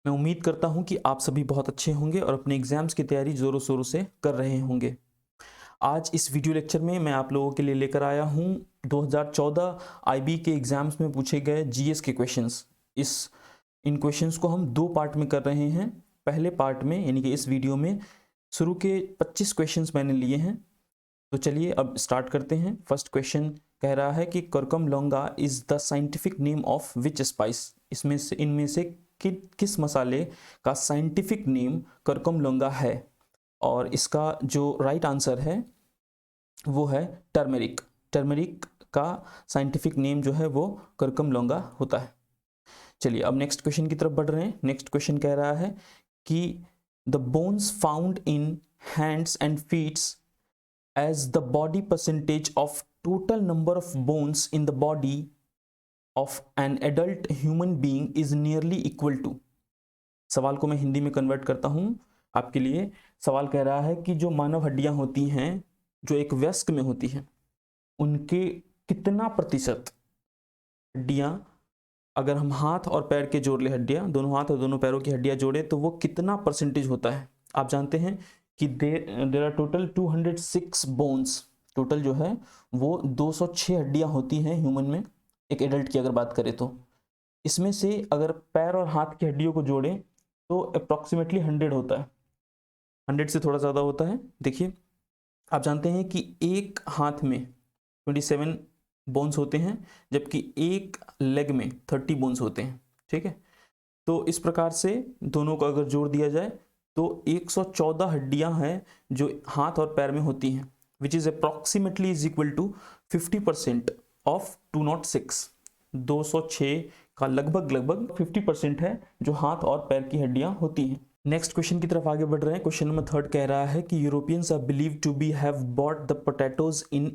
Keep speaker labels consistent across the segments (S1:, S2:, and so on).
S1: मैं उम्मीद करता हूं कि आप सभी बहुत अच्छे होंगे और अपने एग्जाम्स की तैयारी ज़ोरों शोरों से कर रहे होंगे। आज इस वीडियो लेक्चर में मैं आप लोगों के लिए लेकर आया हूं 2014 आईबी के एग्जाम्स में पूछे गए जीएस के क्वेश्चंस। इन क्वेश्चंस को हम दो पार्ट में कर रहे हैं। पहले पार्ट में यानी कि इस वीडियो में शुरू के 25 क्वेश्चंस मैंने लिए हैं। तो चलिए अब स्टार्ट करते हैं। फर्स्ट क्वेश्चन कह रहा है कि curcuma longa is the scientific name of which spice. इनमें से किस मसाले का साइंटिफिक नेम करकम लौंगा है? और इसका जो राइट आंसर है वो है टर्मेरिक। टर्मेरिक का साइंटिफिक नेम जो है वो करकम लौंगा होता है। चलिए अब नेक्स्ट क्वेश्चन की तरफ बढ़ रहे हैं। नेक्स्ट क्वेश्चन कह रहा है कि the bones found in hands and feets as the body percentage of total number of bones in the body of an adult human being is nearly equal to। सवाल को मैं हिंदी में कन्वर्ट करता हूं आपके लिए। सवाल कह रहा है कि जो मानव हड्डियां होती हैं जो एक वयस्क में होती हैं उनके कितना प्रतिशत हड्डियां, अगर हम हाथ और पैर के जोड़ ले हड्डियां, दोनों हाथ और दोनों पैरों की हड्डियां जोड़े तो वो कितना परसेंटेज होता है? आप जानते हैं कि there are total 206 bones. Total जो है वो 206 हड्डियां होती हैं ह्यूमन में, एक एडल्ट की अगर बात करें तो। इसमें से अगर पैर और हाथ की हड्डियों को जोड़ें तो अप्रॉक्सीमेटली 100 होता है। 100 से थोड़ा ज़्यादा होता है। देखिए आप जानते हैं कि एक हाथ में 27 बोन्स होते हैं जबकि एक लेग में 30 बोन्स होते हैं। ठीक है, तो इस प्रकार से दोनों को अगर जोड़ दिया जाए तो 114 हड्डियां हैं जो हाथ और पैर में होती हैं, which is approximately is equal to 50% of 206। 206 का लगभग 50% है जो हाथ और पैर की हड्डियां होती हैं। नेक्स्ट क्वेश्चन की तरफ आगे बढ़ रहे हैं। क्वेश्चन नंबर 3 कह रहा है कि Europeans are believe to be have bought the potatoes in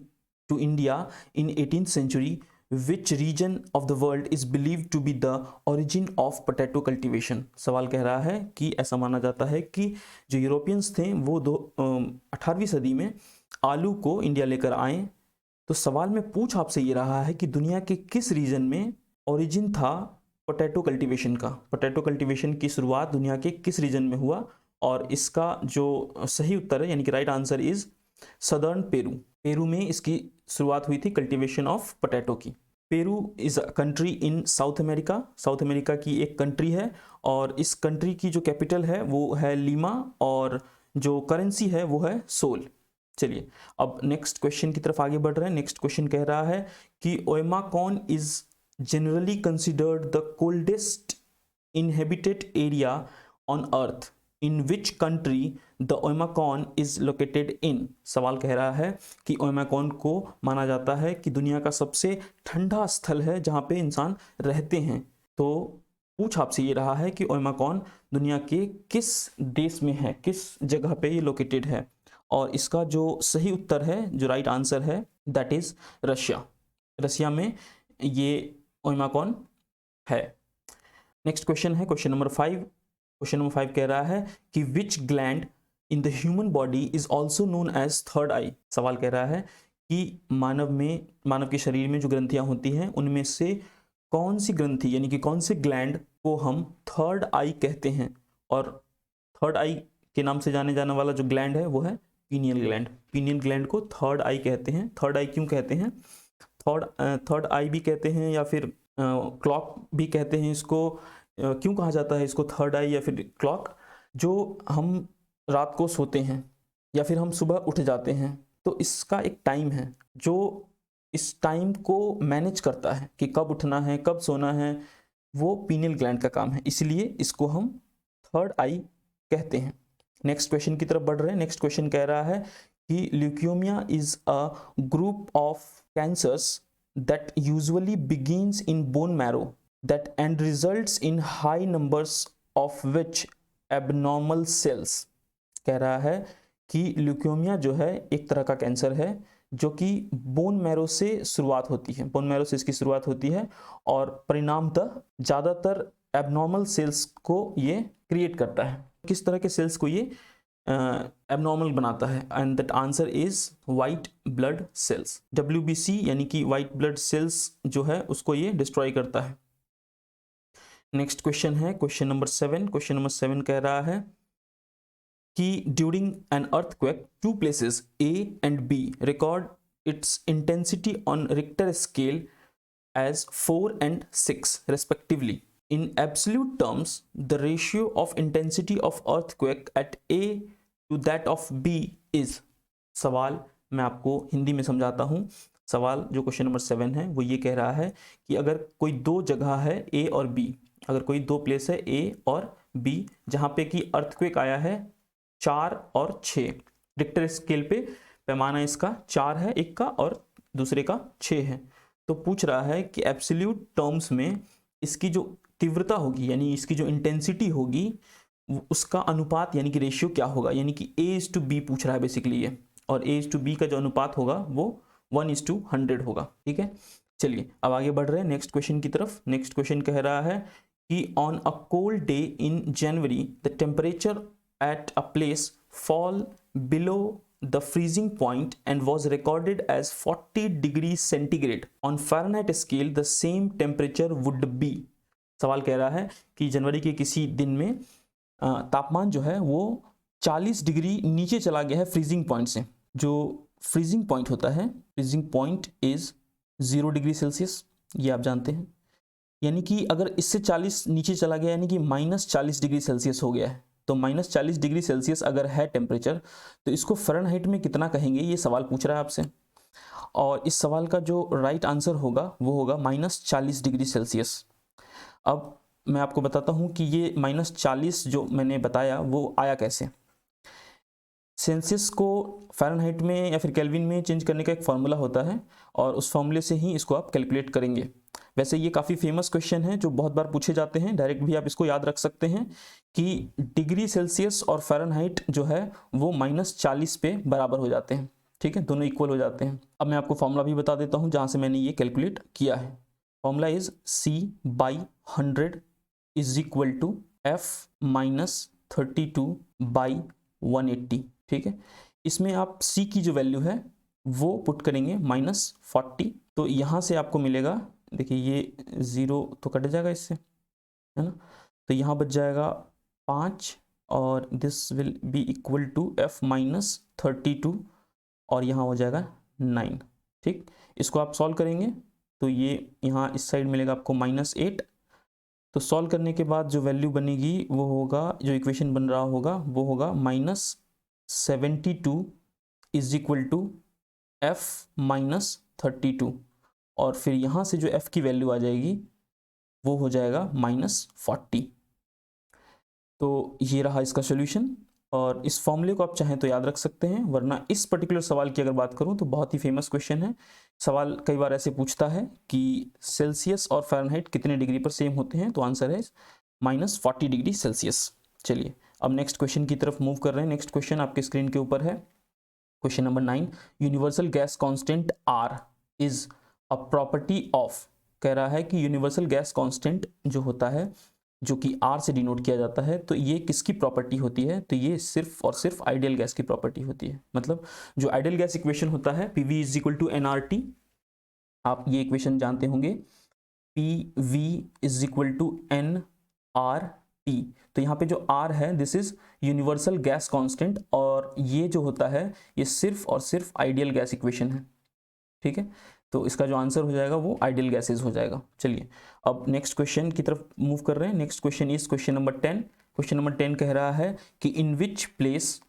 S1: to India in 18th century। Which region of the world is believed to be the origin of potato cultivation। सवाल कह रहा है कि ऐसा माना जाता है कि जो यूरोपियंस थे वो 18वीं सदी में आलू को इंडिया लेकर आए। तो सवाल में पूछ आपसे ये रहा है कि दुनिया के किस रीजन में ओरिजिन था पोटैटो कल्टीवेशन का। पोटैटो कल्टीवेशन की शुरुआत दुनिया के किस रीजन में हुआ? और इसका जो सही उत्तर है यानी कि right answer is southern Peru. Peru में इसकी शुरुआत हुई थी कल्टीवेशन ऑफ पोटैटो की। Peru is a country in south America. South America की एक कंट्री है और इस कंट्री की जो कैपिटल है वो है लीमा और जो करेंसी है वो है सोल। चलिए अब नेक्स्ट क्वेश्चन की तरफ आगे बढ़ रहे हैं। नेक्स्ट क्वेश्चन कह रहा है कि Oymyakon is generally considered the coldest inhabited area on earth. In which country the Oymyakon is located in. सवाल कह रहा है कि ओएमाकॉन को माना जाता है कि दुनिया का सबसे ठंडा स्थल है जहां पे इंसान रहते हैं। तो पूछ आपसे ये रहा है कि ओएमाकॉन दुनिया के किस देश में है, किस जगह पे ये लोकेटेड है? और इसका जो सही उत्तर है, जो राइट आंसर है, दैट इज रशिया। रशिया में ये ओएमाकॉन है। नेक्स्ट क्वेश्चन है क्वेश्चन नंबर 5। क्वेश्चन नंबर 5 कह रहा है कि which gland in the human body is also known as third eye. सवाल कह रहा है कि मानव के शरीर में जो ग्रंथियां होती हैं उनमें से कौन सी ग्रंथि यानी कि कौन से ग्लैंड को हम थर्ड आई कहते हैं? और थर्ड आई के नाम से जाने जाने वाला जो ग्लैंड है वो है पीनियल ग्लैंड। पीनियल ग्लैंड को थर्ड आई कहते हैं। थर्ड आई क्यों कहते हैं? थर्ड आई भी कहते हैं या फिर क्लॉक भी कहते हैं इसको। क्यों कहा जाता है इसको थर्ड आई या फिर क्लॉक? जो हम रात को सोते हैं या फिर हम सुबह उठ जाते हैं तो इसका एक टाइम है जो इस टाइम को मैनेज करता है कि कब उठना है कब सोना है, वो पीनियल ग्लैंड का काम है, इसलिए इसको हम थर्ड आई कहते हैं। नेक्स्ट क्वेश्चन की तरफ बढ़ रहे हैं। नेक्स्ट क्वेश्चन कह रहा है कि leukaemia is a group of cancers that usually begins in bone marrow that and results in high numbers of which abnormal cells। कह रहा है कि ल्यूकेमिया जो है एक तरह का कैंसर है जो कि बोन मैरो से शुरुआत होती है। बोन मैरो से इसकी शुरुआत होती है और परिणामतः ज़्यादातर एबनॉर्मल सेल्स को ये क्रिएट करता है। किस तरह के सेल्स को ये एबनॉर्मल बनाता है? And that answer is white blood cells. WBC यानी कि वाइट ब्लड सेल्स जो है उसको ये डिस्ट्रॉय करता है। नेक्स्ट क्वेश्चन है क्वेश्चन नंबर 7। क्वेश्चन नंबर 7 कह रहा है कि during an earthquake two places A and B record its intensity on Richter scale as 4 and 6 respectively. In absolute terms, the ratio of intensity of earthquake at A to that of B is। सवाल मैं आपको हिंदी में समझाता हूँ। सवाल जो question number 7 है वो ये कह रहा है कि अगर कोई दो जगह है A और B, अगर कोई दो प्लेस है A और B जहाँ पे कि अर्थक्वेक आया है 4 और 6, रिक्टर स्केल पे पैमाना इसका 4 है एक का और दूसरे का 6 है, तो पूछ रहा है कि एब्सोल्यूट टर्म्स में इसकी जो तीव्रता होगी यानी इसकी जो इंटेंसिटी होगी उसका अनुपात यानी कि रेशियो क्या होगा, यानी कि A/B पूछ रहा है बेसिकली ये, और A/B का जो अनुपात होगा वो 1:100 होगा। ठीक है, चलिए अब आगे बढ़ रहे हैं नेक्स्ट क्वेश्चन की तरफ। नेक्स्ट क्वेश्चन कह रहा है कि on a cold day in January the temperature at a place fall below the freezing point and was recorded as 40 degrees centigrade on Fahrenheit scale the same temperature would be। सवाल कह रहा है कि जनवरी के किसी दिन में तापमान जो है वो 40 डिग्री नीचे चला गया है फ्रीजिंग पॉइंट से। जो फ्रीजिंग पॉइंट होता है, freezing point is 0 degree Celsius, ये आप जानते हैं, यानी कि अगर इससे 40 नीचे चला गया यानी कि -40 डिग्री सेल्सियस हो गया है, तो -40 डिग्री सेल्सियस अगर है टेम्परेचर तो इसको फ़ारेनहाइट में कितना कहेंगे, ये सवाल पूछ रहा है आपसे। और इस सवाल का जो राइट आंसर होगा वो होगा -40 डिग्री सेल्सियस। अब मैं आपको बताता हूँ कि ये -40 जो मैंने बताया वो आया कैसे। सेल्सियस को फ़ारेनहाइट में या फिर केल्विन में चेंज करने का एक फार्मूला होता है और उस फार्मूले से ही इसको आप कैलकुलेट करेंगे। वैसे ये काफ़ी फेमस क्वेश्चन है जो बहुत बार पूछे जाते हैं, डायरेक्ट भी आप इसको याद रख सकते हैं कि डिग्री सेल्सियस और फ़ारेनहाइट जो है वो -40 पे बराबर हो जाते हैं। ठीक है, दोनों इक्वल हो जाते हैं। अब मैं आपको फार्मूला भी बता देता हूँ जहाँ से मैंने ये कैलकुलेट किया है। Formula is C/100 is equal to F - 32/180। ठीक है, इसमें आप C की जो वैल्यू है वो पुट करेंगे -40, तो यहाँ से आपको मिलेगा, देखिए ये 0 तो कट जाएगा इससे, है ना, तो यहाँ बच जाएगा 5 और this will be equal to F - 32 और यहाँ हो जाएगा 9। ठीक, इसको आप सॉल्व करेंगे तो ये यहाँ इस साइड मिलेगा आपको -8, तो सॉल्व करने के बाद जो वैल्यू बनेगी वो होगा, जो इक्वेशन बन रहा होगा वो होगा -72 इज इक्वल टू F - 32 और फिर यहाँ से जो F की वैल्यू आ जाएगी वो हो जाएगा -40। तो ये रहा इसका सोल्यूशन, और इस फॉर्मूले को आप चाहें तो याद रख सकते हैं, वरना इस पर्टिकुलर सवाल की अगर बात करूं तो बहुत ही फेमस क्वेश्चन है। सवाल कई बार ऐसे पूछता है कि सेल्सियस और फ़ारेनहाइट कितने डिग्री पर सेम होते हैं, तो आंसर है -40 डिग्री सेल्सियस। चलिए अब नेक्स्ट क्वेश्चन की तरफ मूव कर रहे हैं। नेक्स्ट क्वेश्चन आपके स्क्रीन के ऊपर है, question number 9। Universal gas constant R is a property of, कह रहा है कि यूनिवर्सल गैस कांस्टेंट जो होता है जो कि R से डिनोट किया जाता है, तो ये किसकी प्रॉपर्टी होती है, तो ये सिर्फ और सिर्फ आइडियल गैस की प्रॉपर्टी होती है। मतलब जो आइडियल गैस इक्वेशन होता है PV = nRT, आप ये इक्वेशन जानते होंगे, PV = nRT। तो यहाँ पे जो R है this is universal gas constant, और ये जो होता है ये सिर्फ और सिर्फ आइडियल गैस इक्वेशन है। ठीक है, तो इसका जो आंसर हो जाएगा वो आइडियल गैसेज हो जाएगा। चलिए अब नेक्स्ट क्वेश्चन की तरफ मूव कर रहे हैं। Next question is question number 10। Question number 10 कह रहा है कि in which place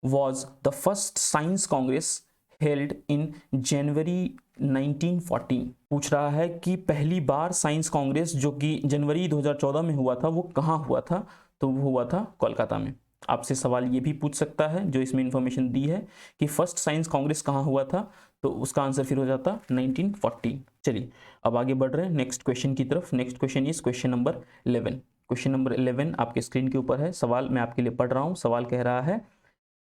S1: was the first science congress held in January 1914। पूछ रहा है कि पहली बार साइंस कांग्रेस जो कि जनवरी 2014 में हुआ था वो कहाँ हुआ था, तो वो हुआ था कोलकाता में। आपसे सवाल ये भी पूछ सकता है जो इसमें इंफॉर्मेशन दी है कि फर्स्ट साइंस कांग्रेस कहाँ हुआ था, तो उसका आंसर फिर हो जाता 1914। चलिए अब आगे बढ़ रहे हैं नेक्स्ट क्वेश्चन की तरफ। Next question is question number 11। Question number 11 आपके स्क्रीन के ऊपर है। सवाल मैं आपके लिए पढ़ रहा हूँ। सवाल कह रहा है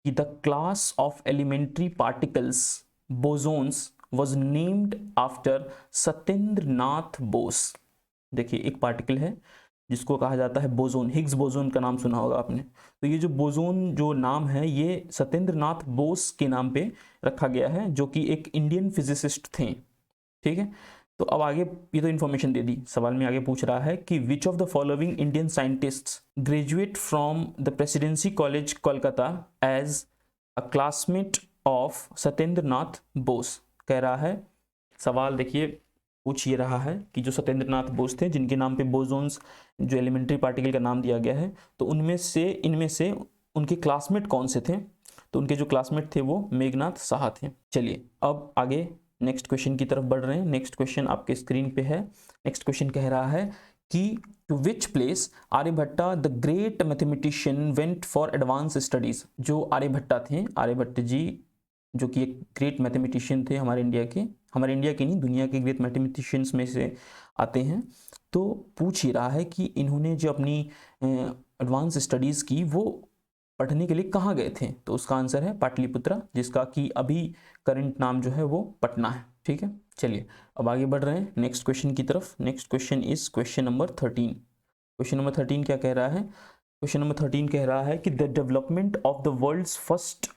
S1: कि the class of elementary particles bosons was named after Satyendra Nath Bose. देखिए एक पार्टिकल है जिसको कहा जाता है बोसोन, हिग्स बोसोन का नाम सुना होगा आपने। तो ये जो बोसोन जो नाम है ये सत्येंद्र नाथ बोस के नाम पे रखा गया है, जो कि एक इंडियन फिजिसिस्ट थे। ठीक है, तो अब आगे ये तो इन्फॉर्मेशन दे दी, सवाल में आगे पूछ रहा है कि which of the following Indian scientists graduate from the presidency college Kolkata as a classmate of Satyendra Nath Bose. कह रहा है, सवाल देखिए पूछ ये रहा है कि जो सत्येंद्र नाथ बोस थे, जिनके नाम पे बोसोन्स जो एलिमेंट्री पार्टिकल का नाम दिया गया है, तो इनमें से उनके क्लासमेट कौन से थे? तो उनके जो क्लासमेट थे वो मेघनाथ साहा थे। चलिए अब आगे नेक्स्ट क्वेश्चन की तरफ बढ़ रहे हैं। नेक्स्ट क्वेश्चन आपके स्क्रीन पे है। नेक्स्ट क्वेश्चन कह रहा है कि to which place Aryabhata the great mathematician went for advance studies. जो आर्यभट्टा थे, आर्यभट्ट जी जो कि एक ग्रेट मैथमेटिशियन थे हमारे इंडिया के नहीं, दुनिया के ग्रेट मैथमेटिशियंस में से आते हैं। तो पूछ ही रहा है कि इन्होंने जो अपनी एडवांस स्टडीज़ की वो पढ़ने के लिए कहाँ गए थे? तो उसका आंसर है पाटलिपुत्रा, जिसका कि अभी करंट नाम जो है वो पटना है। ठीक है, चलिए अब आगे बढ़ रहे हैं नेक्स्ट क्वेश्चन की तरफ। Next question is question number 13। Question number 13 क्या कह रहा है? क्वेश्चन नंबर 13 कह रहा है कि the development of the world's first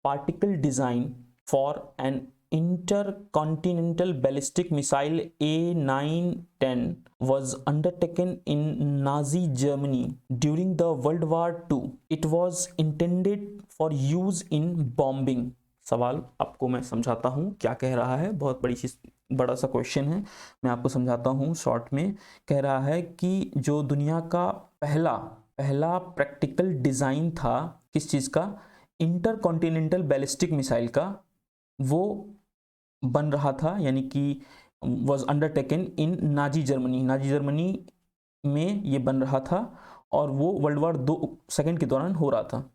S1: particle design for an intercontinental ballistic missile A910 was undertaken in Nazi Germany during the World War II. It was intended for use in bombing. सवाल आपको मैं समझाता हूँ क्या कह रहा है, बहुत बड़ा सा क्वेश्चन है, मैं आपको समझाता हूँ शॉर्ट में। कह रहा है कि जो दुनिया का पहला प्रैक्टिकल डिज़ाइन था किस चीज़ का? इंटरकॉन्टिनेंटल बैलिस्टिक मिसाइल का, वो बन रहा था, यानी कि was undertaken in Nazi Germany में ये बन रहा था, और वो वर्ल्ड वार सेकेंड के दौरान हो रहा था।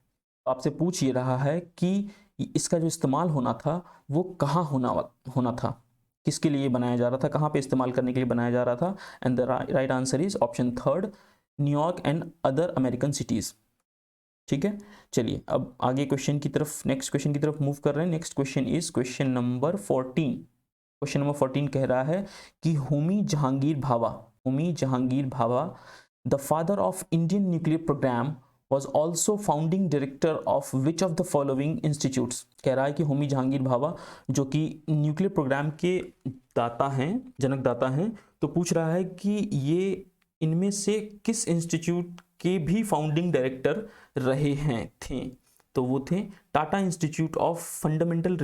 S1: आपसे पूछ ये रहा है कि इसका जो इस्तेमाल होना था वो कहाँ होना था, किसके लिए बनाया जा रहा था, कहाँ पे इस्तेमाल करने के लिए बनाया जा रहा था? And the right answer is option third, New York and other American cities. ठीक है, चलिए अब आगे क्वेश्चन की तरफ, नेक्स्ट क्वेश्चन की तरफ मूव कर रहे हैं। Next question is question number 14। Question number 14 कह रहा है कि Homi Jahangir Bhabha the father of Indian nuclear programme was also founding director of which of the following institutes। कह रहा है कि होमी जहांगीर भाभा जो कि न्यूक्लियर प्रोग्राम के जनक दाता हैं, तो पूछ रहा है कि ये इनमें से किस इंस्टीट्यूट के भी फाउंडिंग डायरेक्टर रहे थे? तो वो थे Tata institute of fundamental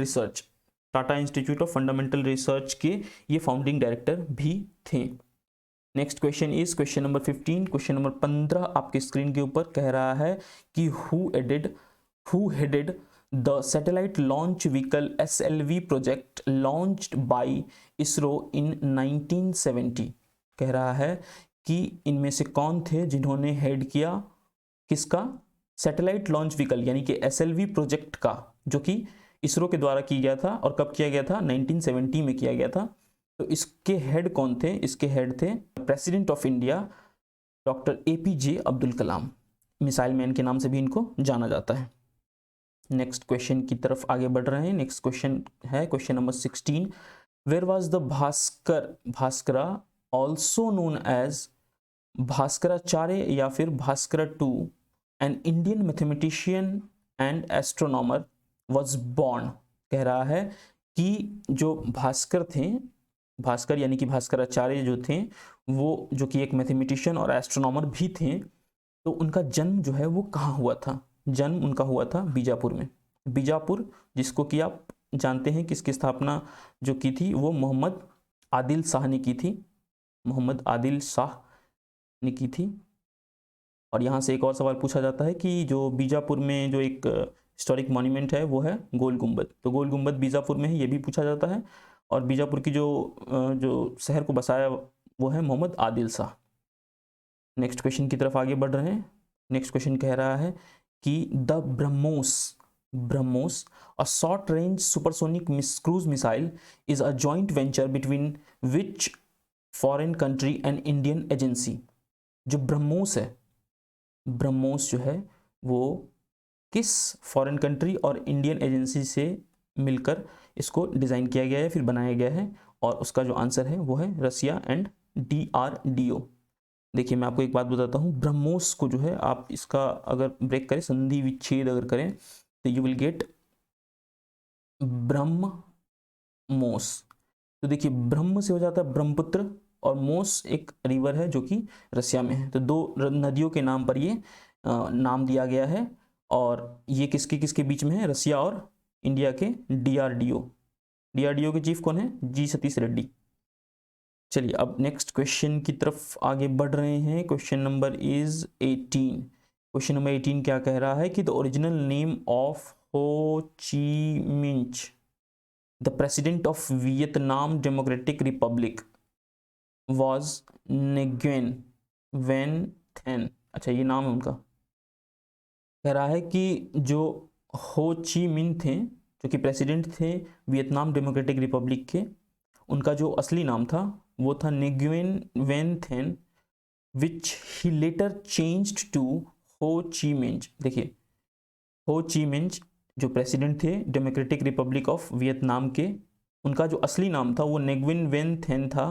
S1: research के ये फाउंडिंग डायरेक्टर भी थे। Next question is question number 15। Question number 15 आपके स्क्रीन के ऊपर कह रहा है कि who headed the satellite launch vehicle SLV project launched by ISRO in 1970। कह रहा है कि इनमें से कौन थे जिन्होंने हेड किया किसका? सैटेलाइट लॉन्च व्हीकल यानी कि SLV प्रोजेक्ट का, जो कि इसरो के द्वारा किया गया था। और कब किया गया था? 1970 में किया गया था। तो इसके हेड कौन थे? इसके हेड थे president of India doctor APJ Abdul Kalam. Missile man के नाम से भी इनको जाना जाता है। नेक्स्ट क्वेश्चन की तरफ आगे बढ़ रहे हैं। नेक्स्ट क्वेश्चन है question number 16। Where was the Bhaskara also known as Bhaskaracharya या फिर Bhaskara two, an Indian mathematician and astronomer was born. कह रहा है कि जो भास्कर यानी कि भास्कराचार्य जो थे, वो जो कि एक मैथमेटिशियन और एस्ट्रोनॉमर भी थे, तो उनका जन्म जो है वो कहाँ हुआ था? जन्म उनका हुआ था बीजापुर में। बीजापुर जिसको कि आप जानते हैं किसकी स्थापना जो की थी, वो मोहम्मद आदिल शाह ने की थी। मोहम्मद आदिल शाह ने की थी। और यहाँ से एक और सवाल पूछा जाता है कि जो बीजापुर में जो एक हिस्टोरिक मॉन्यूमेंट है वो है गोल गुंबद, तो गोल गुंबद बीजापुर में है, ये भी पूछा जाता है। और बीजापुर की जो शहर को बसाया वो है मोहम्मद आदिल शाह। नेक्स्ट क्वेश्चन की तरफ आगे बढ़ रहे हैं। नेक्स्ट क्वेश्चन कह रहा है कि the BrahMos a short range supersonic cruise missile is a joint venture between which foreign country and Indian agency. जो ब्रह्मोस है, ब्रह्मोस जो है वो किस फॉरेन कंट्री और इंडियन एजेंसी से मिलकर इसको डिज़ाइन किया गया है, फिर बनाया गया है? और उसका जो आंसर है वो है रसिया एंड DRDO। देखिए मैं आपको एक बात बताता हूँ, ब्रह्मोस को जो है आप इसका अगर ब्रेक करें, संधि विच्छेद अगर करें, तो यू विल गेट ब्रह्मोस। तो देखिए ब्रह्म से हो जाता है ब्रह्मपुत्र, और मोस एक रिवर है जो कि रसिया में है। तो दो नदियों के नाम पर ये नाम दिया गया है, और ये किसके किसके बीच में है, रसिया और इंडिया के डीआरडीओ। डीआरडीओ के चीफ कौन है, जी सतीश रेड्डी। चलिए अब नेक्स्ट क्वेश्चन की तरफ आगे बढ़ रहे हैं। Question number is 18। Question number 18 क्या कह रहा है कि the original name of Ho Chi Minh the president of Vietnam democratic republic was Nguyen Van Thanh. अच्छा ये नाम है उनका। कह रहा है कि जो हो ची मिन थे, जो कि प्रेसिडेंट थे वियतनाम डेमोक्रेटिक रिपब्लिक के, उनका जो असली नाम था वो था Nguyen Van Thanh, which he later changed to Ho Chi Minj. देखिए हो ची मिंच जो प्रेसिडेंट थे डेमोक्रेटिक रिपब्लिक ऑफ वियतनाम के, उनका जो असली नाम था वो नेग्विन वेन थेन था,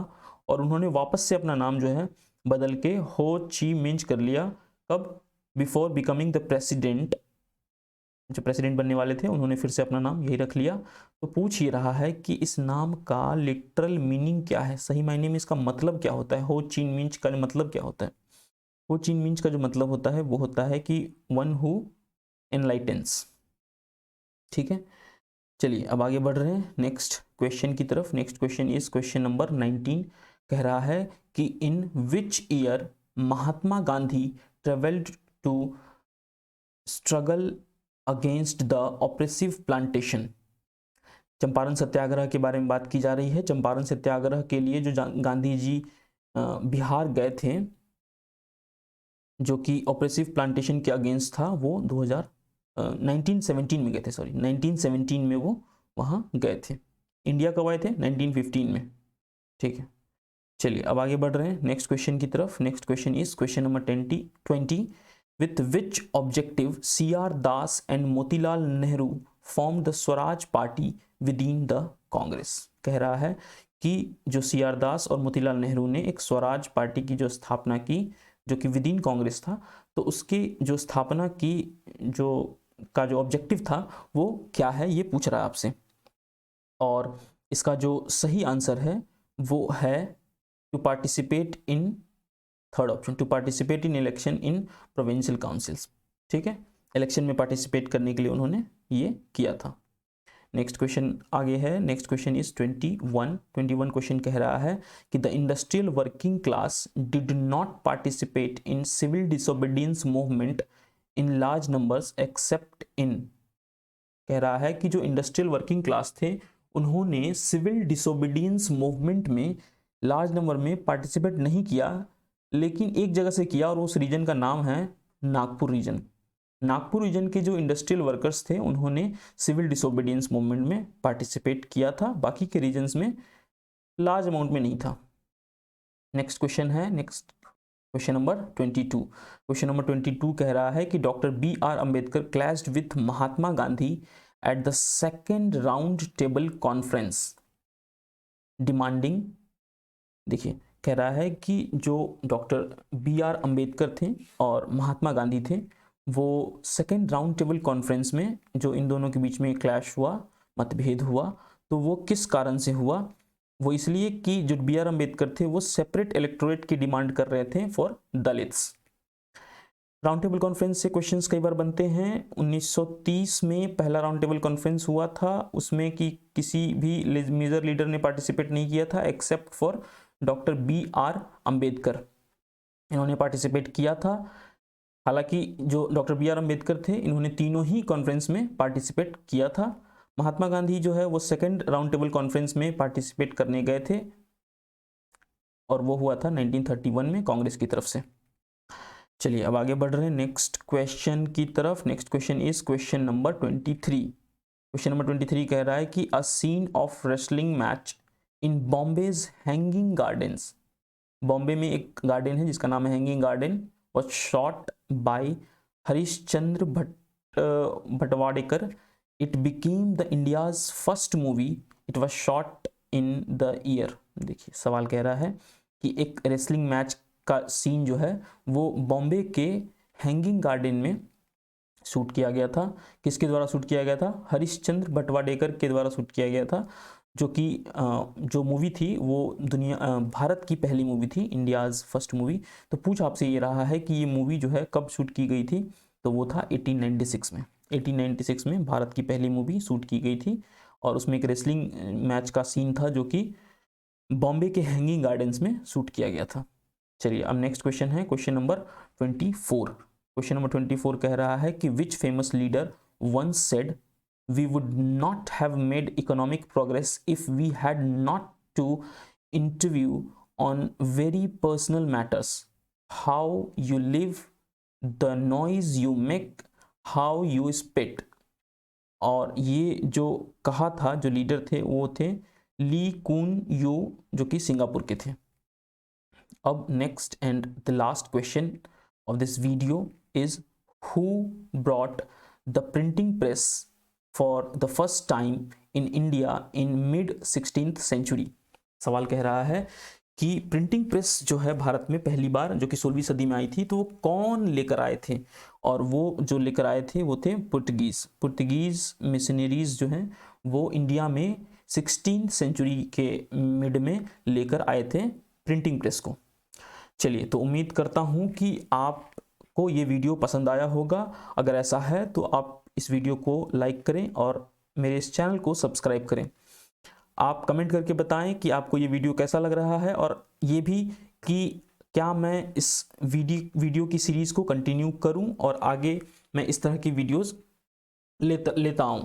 S1: और उन्होंने वापस से अपना नाम जो है बदल के हो ची मिंच कर लिया। कब, बिफोर बिकमिंग द प्रेसिडेंट, जो प्रेसिडेंट बनने वाले थे उन्होंने फिर से अपना नाम यही रख लिया। तो पूछ ही रहा है कि इस नाम का लिटरल मीनिंग क्या है, सही मायने में इसका मतलब क्या होता है, हो ची मिंच का मतलब क्या होता है। हो ची मिंच का जो मतलब होता है वो होता है कि वन हु एनलाइटेंस। ठीक है, चलिए अब आगे बढ़ रहे हैं नेक्स्ट क्वेश्चन की तरफ। Next question is question number 19। कह रहा है कि in which year Mahatma Gandhi travelled to struggle against the oppressive plantation. Champaran Satyagraha के बारे में बात की जा रही है। चंपारण सत्याग्रह के लिए जो गांधी जी बिहार गए थे, जो कि ऑप्रेसिव प्लांटेशन के अगेंस्ट था, वो 1917 में गए थे, सॉरी 1917 में वो वहाँ गए थे। इंडिया कब आए थे, 1915 में। ठीक है, चलिए अब आगे बढ़ रहे हैं नेक्स्ट क्वेश्चन की तरफ। Next question is question number 20 with which objective CR Das and Motilal Nehru form the Swaraj party with in the Congress. कह रहा है कि जो CR दास और मोतीलाल नेहरू ने एक स्वराज पार्टी की जो स्थापना की, जो कि विद इन कांग्रेस था, तो उसकी जो स्थापना की जो ऑब्जेक्टिव था वो क्या है, ये पूछ रहा है आपसे। और इसका जो सही आंसर है वो है to participate in, third option, to participate in election in provincial councils. ठीक है, इलेक्शन में पार्टिसिपेट करने के लिए उन्होंने ये किया था। नेक्स्ट क्वेश्चन आगे है। नेक्स्ट क्वेश्चन इज 21 क्वेश्चन कह रहा है कि the industrial working class did not participate in civil disobedience movement in large numbers except in. कह रहा है कि जो इंडस्ट्रियल वर्किंग क्लास थे उन्होंने सिविल डिसोबीडियंस मूवमेंट में लार्ज नंबर में पार्टिसिपेट नहीं किया, लेकिन एक जगह से किया, और उस रीजन का नाम है नागपुर रीजन। नागपुर रीजन के जो इंडस्ट्रियल वर्कर्स थे उन्होंने सिविल डिसोबीडियंस मूवमेंट में पार्टिसिपेट किया था, बाकी के रीजन्स में लार्ज अमाउंट में नहीं था। नेक्स्ट क्वेश्चन है, next question number 22। Question number 22 कह रहा है कि doctor BR Ambedkar clashed with Mahatma Gandhi at the second round table conference demanding. देखिए कह रहा है कि जो डॉक्टर BR अम्बेडकर थे और महात्मा गांधी थे, वो सेकेंड राउंड टेबल कॉन्फ्रेंस में जो इन दोनों के बीच में क्लैश हुआ, मतभेद हुआ, तो वो किस कारण से हुआ। वो इसलिए कि जो BR अम्बेडकर थे वो सेपरेट इलेक्टोरेट की डिमांड कर रहे थे for Dalits. Round table conference से क्वेश्चंस कई बार बनते हैं। 1930 में पहला राउंड टेबल कॉन्फ्रेंस हुआ था, उसमें कि किसी भी मेजर लीडर ने पार्टिसिपेट नहीं किया था except for doctor BR Ambedkar, इन्होंने पार्टिसिपेट किया था। हालांकि जो डॉक्टर BR अम्बेडकर थे इन्होंने तीनों ही कॉन्फ्रेंस में पार्टिसिपेट किया था। महात्मा गांधी जो है वो सेकेंड राउंड टेबल कॉन्फ्रेंस में पार्टिसिपेट करने गए थे, और वो हुआ था 1931 में कांग्रेस की तरफ से। चलिए अब आगे बढ़ रहे हैं नेक्स्ट क्वेश्चन की तरफ। Next question is question number 23। Question number 23 कह रहा है कि a scene of wrestling match in Bombay's hanging gardens. Bombay में एक गार्डन है जिसका नाम है hanging garden, was shot by Harishchandra Bhatavdekar. It became the India's first movie. It was shot in the year. देखिए सवाल कह रहा है कि एक रेसलिंग मैच का सीन जो है वो बॉम्बे के हैंगिंग गार्डन में शूट किया गया था। किसके द्वारा शूट किया गया था, हरीशचंद्र भटवाड़ेकर के द्वारा शूट किया गया था, जो कि जो मूवी थी वो भारत की पहली मूवी थी, इंडियाज़ फर्स्ट मूवी। तो पूछ आपसे ये रहा है कि ये मूवी जो है कब शूट की गई थी, तो वो था 1896 में। 1896 में भारत की पहली मूवी शूट की गई थी और उसमें एक रेसलिंग मैच का सीन था जो कि बॉम्बे के हैंगिंग गार्डन्स में शूट किया गया था। चलिए अब नेक्स्ट क्वेश्चन है क्वेश्चन नंबर 24। क्वेश्चन नंबर 24 कह रहा है कि which famous leader once said we would not have made economic progress if we had not to interview on very personal matters, how you live, the noise you make, how you spit। और ये जो कहा था, जो leader थे वो थे ली कुन यू, जो कि सिंगापुर के थे। अब next and the last question of this video is who brought the printing press for the first time in India in mid 16th century. सवाल कह रहा है कि प्रिंटिंग प्रेस जो है भारत में पहली बार जो कि 16वीं सदी में आई थी, तो वो कौन लेकर आए थे, और वो जो लेकर आए थे वो थे पुर्तगीज मिशनरीज जो हैं वो इंडिया में 16th सेंचुरी के मिड में लेकर आए थे प्रिंटिंग प्रेस को। चलिए, तो उम्मीद करता हूँ कि आपको ये वीडियो पसंद आया होगा। अगर ऐसा है तो आप इस वीडियो को लाइक करें और मेरे इस चैनल को सब्सक्राइब करें। आप कमेंट करके बताएं कि आपको ये वीडियो कैसा लग रहा है, और ये भी कि क्या मैं इस वीडियो की सीरीज़ को कंटिन्यू करूं और आगे मैं इस तरह की वीडियोस लेता हूं।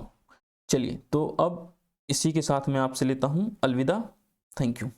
S1: चलिए, तो अब इसी के साथ मैं आपसे लेता हूं अलविदा। Thank you.